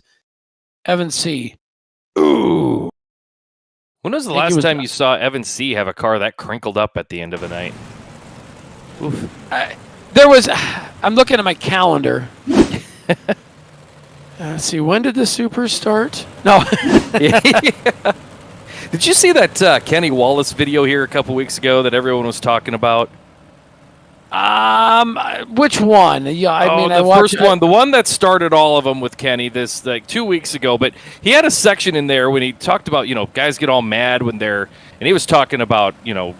Evan C. Ooh. When was the last time you saw Evan C. have a car that crinkled up at the end of the night? Oof. I'm looking at my calendar. Let's see, when did the Super start? No. Yeah. Did you see that Kenny Wallace video here a couple weeks ago that everyone was talking about? Which one? Yeah, I watched first one, the one that started all of them with Kenny this 2 weeks ago. But he had a section in there when he talked about, guys get all mad when and he was talking about, UMP,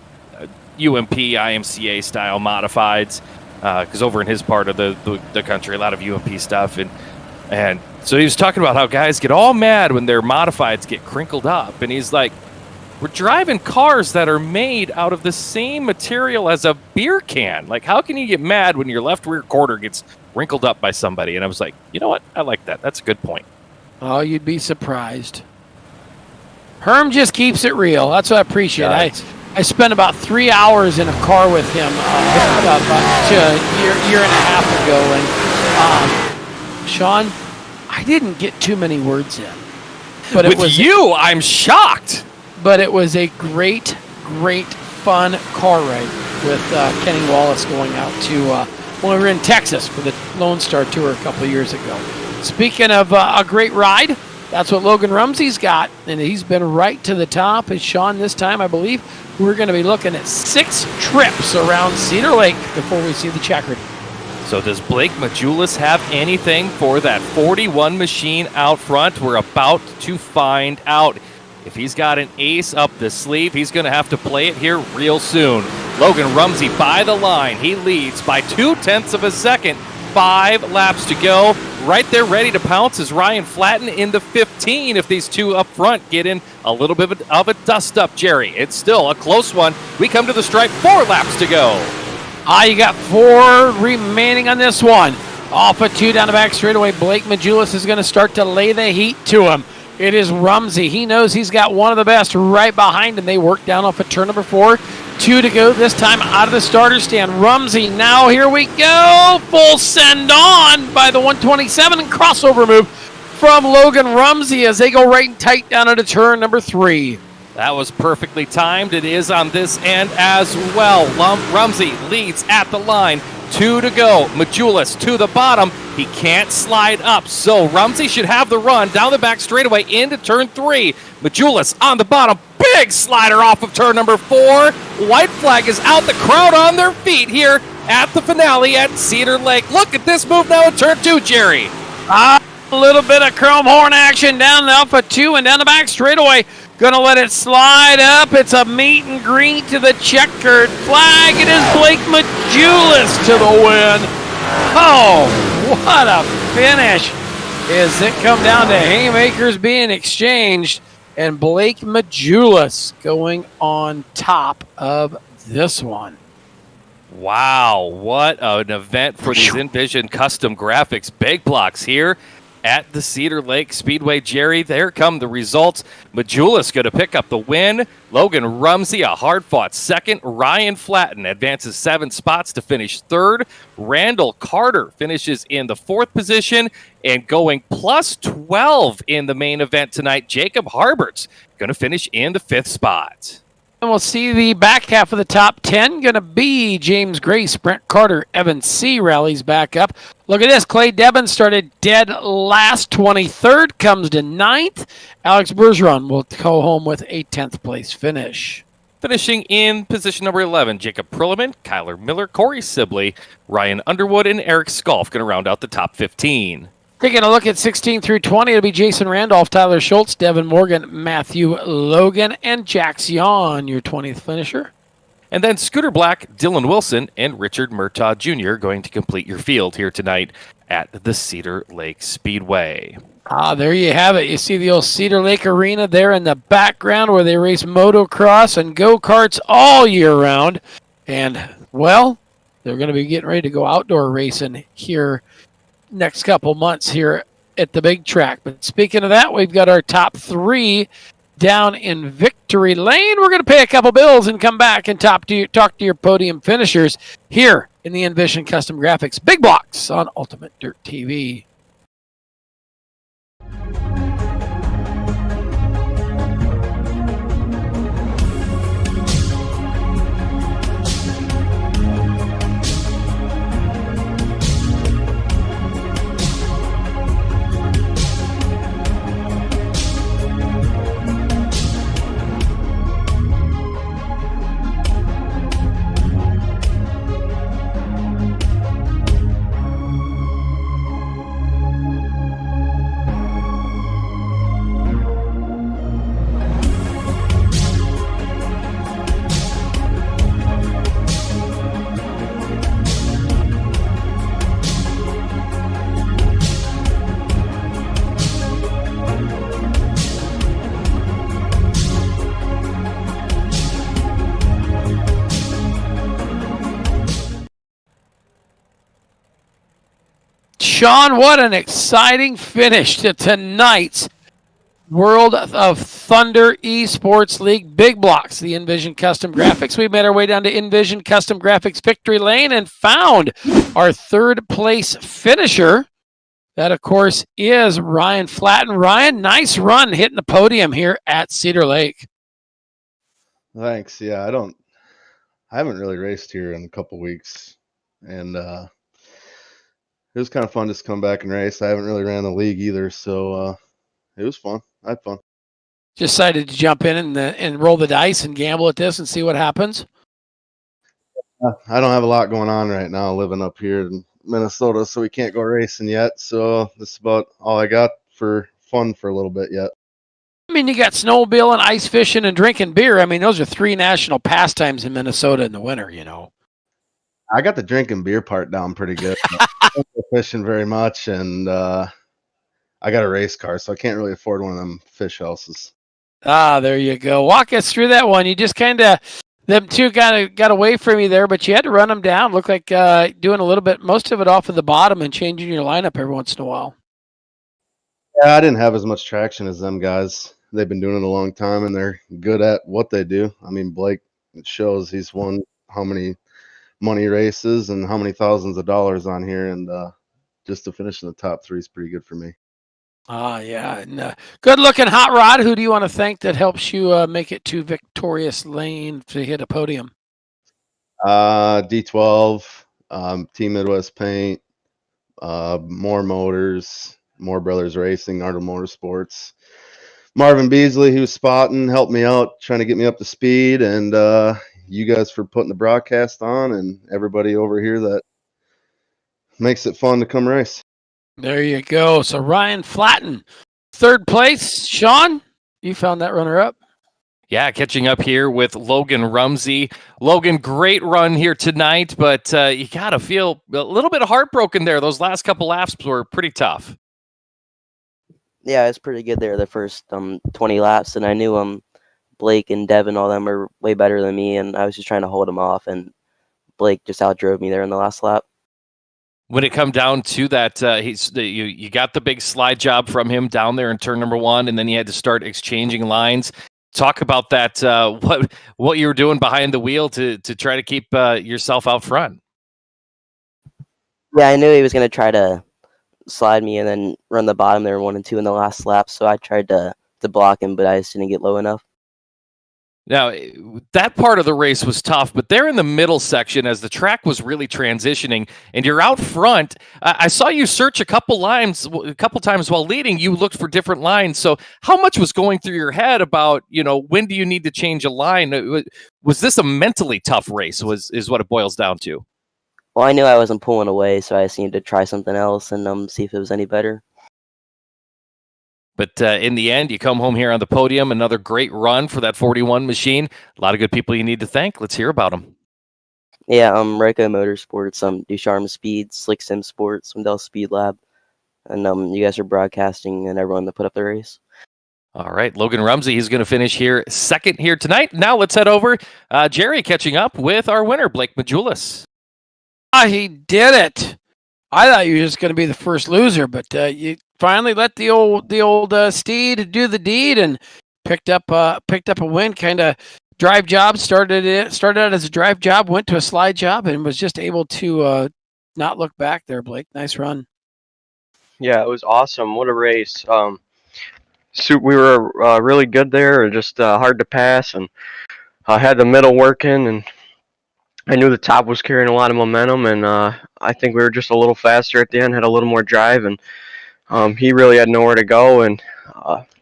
IMCA style modifieds, because over in his part of the country, a lot of UMP stuff, and so he was talking about how guys get all mad when their modifieds get crinkled up, and he's like, we're driving cars that are made out of the same material as a beer can. Like, how can you get mad when your left rear quarter gets wrinkled up by somebody? And I was like, you know what? I like that. That's a good point. Oh, you'd be surprised. Herm just keeps it real. That's what I appreciate. Right. I spent about 3 hours in a car with him about a year and a half ago. And Sean, I didn't get too many words in. But I'm shocked. But it was a great, great, fun car ride with Kenny Wallace going out to when we were in Texas for the Lone Star Tour a couple of years ago. Speaking of a great ride, that's what Logan Rumsey's got, and he's been right to the top. And Sean, this time, I believe, we're going to be looking at 6 trips around Cedar Lake before we see the checkered. So does Blake Majulis have anything for that 41 machine out front? We're about to find out. If he's got an ace up the sleeve, he's going to have to play it here real soon. Logan Rumsey by the line. He leads by 0.2 of a second. 5 laps to go. Right there ready to pounce is Ryan Flatten in the 15 if these two up front get in a little bit of a dust-up, Jerry. It's still a close one. We come to the stripe, 4 laps to go. You got 4 remaining on this one. Off of 2 down the back straightaway. Blake Majulis is going to start to lay the heat to him. It is Rumsey. He knows he's got one of the best right behind him. They work down off of turn number 4. 2 to go this time out of the starter stand. Rumsey, now here we go. Full send on by the 127 and crossover move from Logan Rumsey as they go right and tight down into turn number 3. That was perfectly timed. It is on this end as well. Rumsey leads at the line. 2 to go. Majulis to the bottom. He can't slide up, so Rumsey should have the run down the back straightaway into turn 3. Majulis on the bottom. Big slider off of turn number 4. White flag is out. The crowd on their feet here at the finale at Cedar Lake. Look at this move now in turn 2, Jerry. A little bit of chrome horn action down the alpha 2 and down the back straightaway. Gonna let it slide up. It's a meet and greet to the checkered flag. It is Blake Majulis to the win. Oh, what a finish. As it come down to haymakers being exchanged and Blake Majulis going on top of this one. Wow, what an event for these Nvizion custom graphics big blocks here at the Cedar Lake Speedway. Jerry, there come the results. Majulis going to pick up the win. Logan Rumsey, a hard-fought second. Ryan Flatten advances 7 spots to finish 3rd. Randall Carter finishes in the 4th position. And going plus 12 in the main event tonight, Jacob Harbert's going to finish in the 5th spot. And we'll see the back half of the top 10 going to be James Grace, Brent Carter, Evan C. rallies back up. Look at this. Clay Devon started dead last, 23rd, comes to 9th. Alex Bergeron will go home with a 10th place finish. Finishing in position number 11, Jacob Perlman, Kyler Miller, Corey Sibley, Ryan Underwood, and Eric Skolf going to round out the top 15. Taking a look at 16 through 20, it'll be Jason Randolph, Tyler Schultz, Devin Morgan, Matthew Logan, and Jax Yon, your 20th finisher. And then Scooter Black, Dylan Wilson, and Richard Murtaugh Jr. going to complete your field here tonight at the Cedar Lake Speedway. There you have it. You see the old Cedar Lake Arena there in the background where they race motocross and go-karts all year round. And, well, they're going to be getting ready to go outdoor racing here next couple months here at the big track. But speaking of that, we've got our top 3 down in Victory Lane. We're going to pay a couple bills and come back and talk to your podium finishers here in the Nvizion Custom Graphics Big Blocks on Ultimate Dirt TV. Sean, what an exciting finish to tonight's World of Thunder Esports League Big Blocks, the Nvizion Custom Graphics. We made our way down to Nvizion Custom Graphics Victory Lane and found our 3rd place finisher. That, of course, is Ryan Flatten. Ryan, nice run hitting the podium here at Cedar Lake. Thanks. Yeah, I haven't really raced here in a couple weeks, and it was kind of fun just to come back and race. I haven't really ran the league either, so it was fun. I had fun. Just decided to jump in and roll the dice and gamble at this and see what happens. I don't have a lot going on right now living up here in Minnesota, so we can't go racing yet. So this is about all I got for fun for a little bit yet. I mean, you got snowmobiling, ice fishing, and drinking beer. I mean, those are 3 national pastimes in Minnesota in the winter, you know. I got the drinking beer part down pretty good. I don't go fishing very much, and I got a race car, so I can't really afford one of them fish houses. Ah, there you go. Walk us through that one. You just kind of, them two got away from you there, but you had to run them down. Looked like doing a little bit, most of it off of the bottom and changing your lineup every once in a while. Yeah, I didn't have as much traction as them guys. They've been doing it a long time, and they're good at what they do. I mean, Blake, it shows he's won how many money races and how many thousands of dollars on here, and just to finish in the top 3 is pretty good for me. Yeah. And, good-looking hot rod. Who do you want to thank that helps you make it to victorious lane to hit a podium? D12, Team Midwest Paint, More Motors, More Brothers Racing, Art of Motorsports. Marvin Beasley, who was spotting, helped me out, trying to get me up to speed, and you guys for putting the broadcast on, and everybody over here that makes it fun to come race. There you go. So Ryan Flatten, 3rd place. Sean, you found that runner-up. Yeah, catching up here with Logan Rumsey. Logan, great run here tonight, but you got to feel a little bit heartbroken there. Those last couple laps were pretty tough. Yeah, it's pretty good there the first 20 laps, and I knew Blake and Devin, all them are way better than me, and I was just trying to hold them off, and Blake just outdrove me there in the last lap. When it come down to that, you got the big slide job from him down there in turn number 1, and then you had to start exchanging lines. Talk about that. What you were doing behind the wheel to try to keep yourself out front. Yeah, I knew he was going to try to slide me and then run the bottom there 1 and 2 in the last lap, so I tried to block him, but I just didn't get low enough. Now, that part of the race was tough, but there in the middle section, as the track was really transitioning, and you're out front, I saw you search a couple times while leading. You looked for different lines. So, how much was going through your head about, when do you need to change a line? Was this a mentally tough race? Is what it boils down to? Well, I knew I wasn't pulling away, so I just needed to try something else and see if it was any better. But in the end, you come home here on the podium. Another great run for that 41 machine. A lot of good people you need to thank. Let's hear about them. Yeah, Reiko Motorsports, Ducharme Speed, Slick Sim Sports, Wendell Speed Lab, and you guys are broadcasting and everyone that put up the race. All right, Logan Rumsey, he's going to finish here 2nd here tonight. Now let's head over. Jerry catching up with our winner, Blake Majulis. He did it. I thought you were just going to be the first loser, but you finally let the old steed do the deed and picked up a win. Kind of drive job. Started out as a drive job, went to a slide job, and was just able to not look back there. Blake, nice run. Yeah, it was awesome. What a race. We were really good there, just hard to pass, and I had the middle working, and I knew the top was carrying a lot of momentum, and I think we were just a little faster at the end, had a little more drive, and he really had nowhere to go, and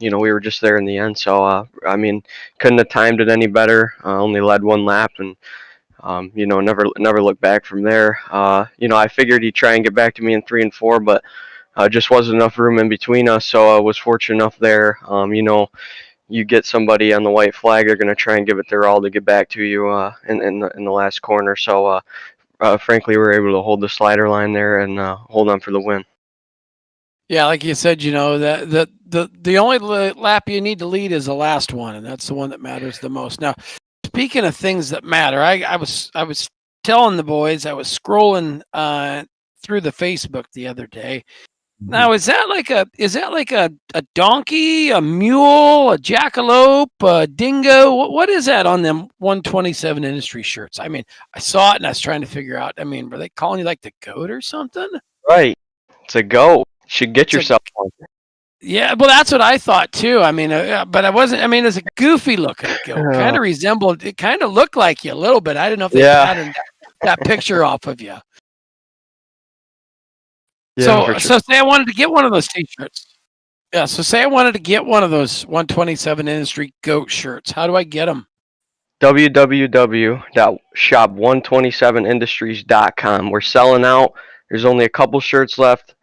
we were just there in the end. So couldn't have timed it any better. Only led 1 lap, and never looked back from there. I figured he'd try and get back to me in 3 and 4, but just wasn't enough room in between us. So I was fortunate enough there. You get somebody on the white flag, they're going to try and give it their all to get back to you in the last corner. So, frankly, we were able to hold the slider line there and hold on for the win. Yeah, like you said, the only lap you need to lead is the last one, and that's the one that matters the most. Now, speaking of things that matter, I was telling the boys, I was scrolling through the Facebook the other day. Now, is that like a donkey, a mule, a jackalope, a dingo? What is that on them 127 industry shirts? I mean, I saw it and I was trying to figure out. I mean, were they calling you like the goat or something? Right, it's a goat. You should get yourself one. Yeah, well, that's what I thought too. I mean, but I wasn't. I mean, it's a goofy looking goat. Kind of resembled. It kind of looked like you a little bit. I didn't know if they patterned that picture off of you. So say I wanted to get one of those T-shirts. Yeah. So say I wanted to get one of those 127 Industry Goat shirts. How do I get them? www.shop127industries.com. We're selling out. There's only a couple shirts left.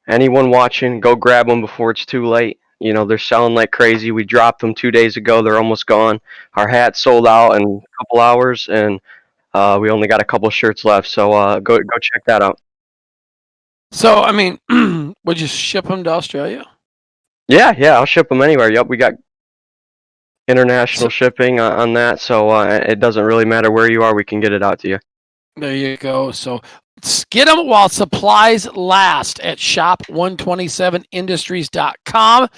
Anyone watching, go grab them before it's too late. You know, they're selling like crazy. We dropped them 2 days ago. They're almost gone. Our hats sold out in a couple hours, and we only got a couple shirts left. So go check that out. So, I mean, would you ship them to Australia? Yeah, I'll ship them anywhere. Yep, we got international shipping on that, so it doesn't really matter where you are. We can get it out to you. There you go. So get them while supplies last at shop127industries.com.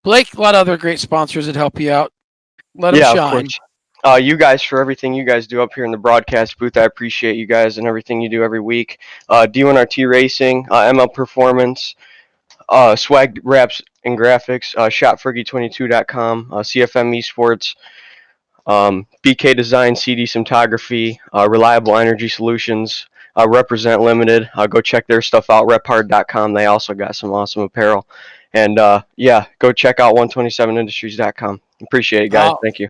Blake, a lot of other great sponsors that help you out. Let them shine. Of course. You guys, for everything you guys do up here in the broadcast booth, I appreciate you guys and everything you do every week. D1RT Racing, ML Performance, Swag Wraps and Graphics, ShopFergie22.com, CFM Esports, BK Design, CD Cinematography, Reliable Energy Solutions, Represent Limited. Go check their stuff out, rephard.com. They also got some awesome apparel. And go check out 127industries.com. Appreciate it, guys. Thank you.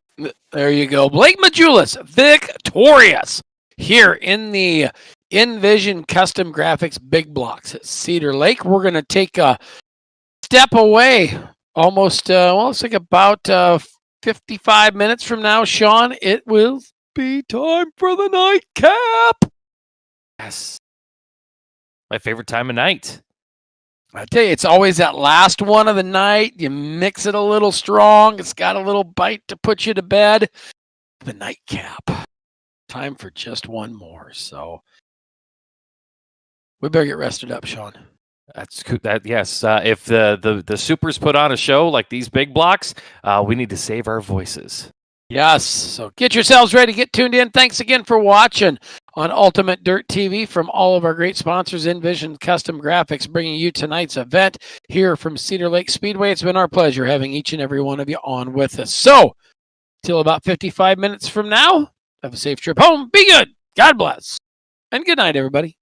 There you go. Blake Majulis, victorious here in the Nvizion Custom Graphics Big Blocks at Cedar Lake. We're going to take a step away almost, it's like about 55 minutes from now, Sean. It will be time for the nightcap. Yes. My favorite time of night. I tell you, it's always that last one of the night. You mix it a little strong. It's got a little bite to put you to bed. The nightcap. Time for just one more. So we better get rested up, Sean. That's cool. Yes. If the supers put on a show like these big blocks, we need to save our voices. Yes. So get yourselves ready. Get tuned in. Thanks again for watching on UltimateDirtTV from all of our great sponsors, Nvizion Custom Graphics, bringing you tonight's event here from Cedar Lake Speedway. It's been our pleasure having each and every one of you on with us. So, till about 55 minutes from now, have a safe trip home. Be good. God bless. And good night, everybody.